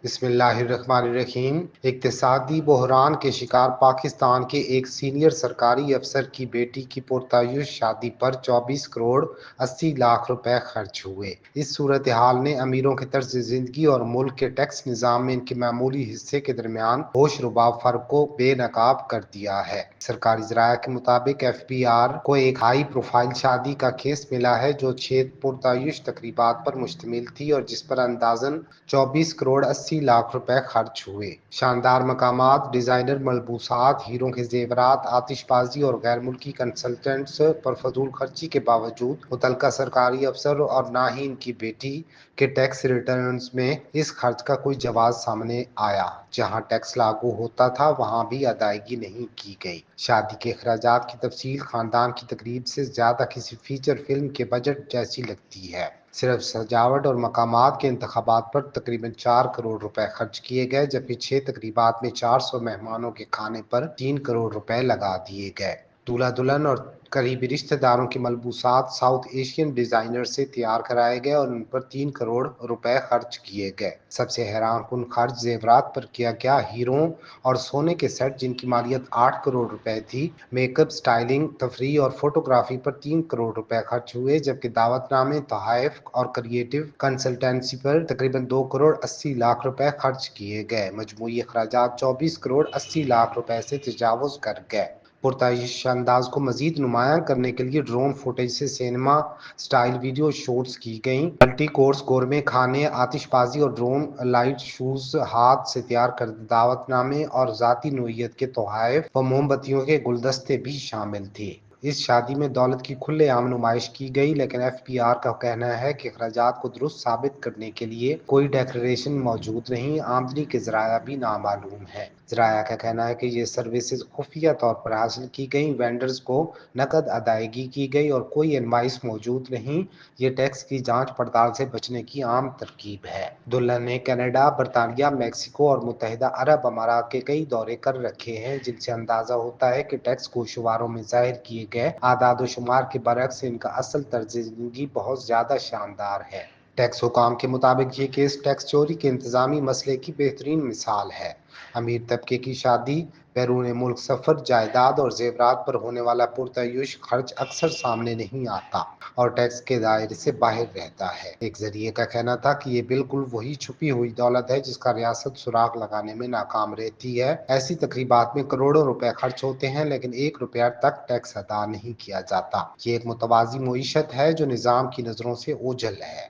بسم اللہ الرحمن الرحیم۔ اقتصادی بحران کے شکار پاکستان کے ایک سینئر سرکاری افسر کی بیٹی کی پرتعیش شادی پر 24 کروڑ 80 لاکھ روپے خرچ ہوئے۔ اس صورتحال نے امیروں کے طرز زندگی اور ملک کے ٹیکس نظام میں ان کے معمولی حصے کے درمیان ہوش ربا فرق کو بے نقاب کر دیا ہے۔ سرکاری ذرائع کے مطابق ایف بی آر کو ایک ہائی پروفائل شادی کا کیس ملا ہے جو 6 پرتعیش تقریبات پر مشتمل تھی اور جس پر اندازاً 24 کروڑ 80 لاکھ روپے خرچ ہوئے۔ شاندار مقامات، ڈیزائنر ملبوسات، ہیروں کے زیورات، آتش بازی اور غیر ملکی کنسلٹنٹس پر فضول خرچی کے باوجود متعلقہ سرکاری افسر اور نہ ہی ان کی بیٹی کے ٹیکس ریٹرنز میں اس خرچ کا کوئی جواز سامنے آیا۔ جہاں ٹیکس لاگو ہوتا تھا وہاں بھی ادائیگی نہیں کی گئی۔ شادی کے اخراجات کی تفصیل خاندان کی تقریب سے زیادہ کسی فیچر فلم کے بجٹ جیسی لگتی ہے۔ صرف سجاوٹ اور مقامات کے انتخابات پر تقریباً 4 کروڑ روپے خرچ کیے گئے، جبکہ 6 تقریبات میں 400 مہمانوں کے کھانے پر 3 کروڑ روپے لگا دیے گئے۔ دولہا دلہن اور قریبی رشتہ داروں کے ملبوسات ساؤتھ ایشین ڈیزائنر سے تیار کرائے گئے اور ان پر 3 کروڑ روپے خرچ کیے گئے۔ سب سے حیران کن خرچ زیورات پر کیا گیا۔ ہیروں اور سونے کے سیٹ جن کی مالیت 8 کروڑ روپے تھی، میک اپ، سٹائلنگ، تفریح اور فوٹوگرافی پر 3 کروڑ روپے خرچ ہوئے، جبکہ دعوت نامے، تحائف اور کریٹو کنسلٹنسی پر تقریباً 2 کروڑ 80 لاکھ روپے خرچ کیے گئے۔ مجموعی اخراجات 24 کروڑ 80 لاکھ روپے سے تجاوز کر گئے۔ پرتعیش انداز کو مزید نمایاں کرنے کے لیے ڈرون فوٹیج سے سینما سٹائل ویڈیو شوٹس کی گئیں۔ ملٹی کورس گورمے کھانے، آتش بازی اور ڈرون لائٹ شوز، ہاتھ سے تیار کردہ دعوت نامے اور ذاتی نوعیت کے تحائف و موم بتیوں کے گلدستے بھی شامل تھے۔ اس شادی میں دولت کی کھلے عام نمائش کی گئی، لیکن ایف بی آر کا کہنا ہے کہ اخراجات کو درست ثابت کرنے کے لیے کوئی ڈکلریشن موجود نہیں۔ آمدنی کے ذرائع بھی نامعلوم ہیں۔ ذرائع کا کہنا ہے کہ یہ سروسز خفیہ طور پر حاصل کی گئیں، وینڈرز کو نقد ادائیگی کی گئی اور کوئی انوائس موجود نہیں۔ یہ ٹیکس کی جانچ پڑتال سے بچنے کی عام ترکیب ہے۔ دلہن نے کینیڈا، برطانیہ، میکسیکو اور متحدہ عرب امارات کے کئی دورے کر رکھے ہیں، جن سے اندازہ ہوتا ہے کہ ٹیکس گوشواروں میں ظاہر کیے گئے اعداد و شمار کے برعکس ان کا اصل طرز زندگی بہت زیادہ شاندار ہے۔ ٹیکس حکام کے مطابق یہ کیس ٹیکس چوری کے انتظامی مسئلے کی بہترین مثال ہے۔ امیر طبقے کی شادی، بیرون ملک سفر، جائیداد اور زیورات پر ہونے والا پرتعیش خرچ اکثر سامنے نہیں آتا اور ٹیکس کے دائرے سے باہر رہتا ہے۔ ایک ذریعے کا کہنا تھا کہ یہ بالکل وہی چھپی ہوئی دولت ہے جس کا ریاست سراغ لگانے میں ناکام رہتی ہے۔ ایسی تقریبات میں کروڑوں روپے خرچ ہوتے ہیں لیکن 1 روپیہ تک ٹیکس ادا نہیں کیا جاتا۔ یہ ایک متوازی معیشت ہے جو نظام کی نظروں سے اوجھل ہے۔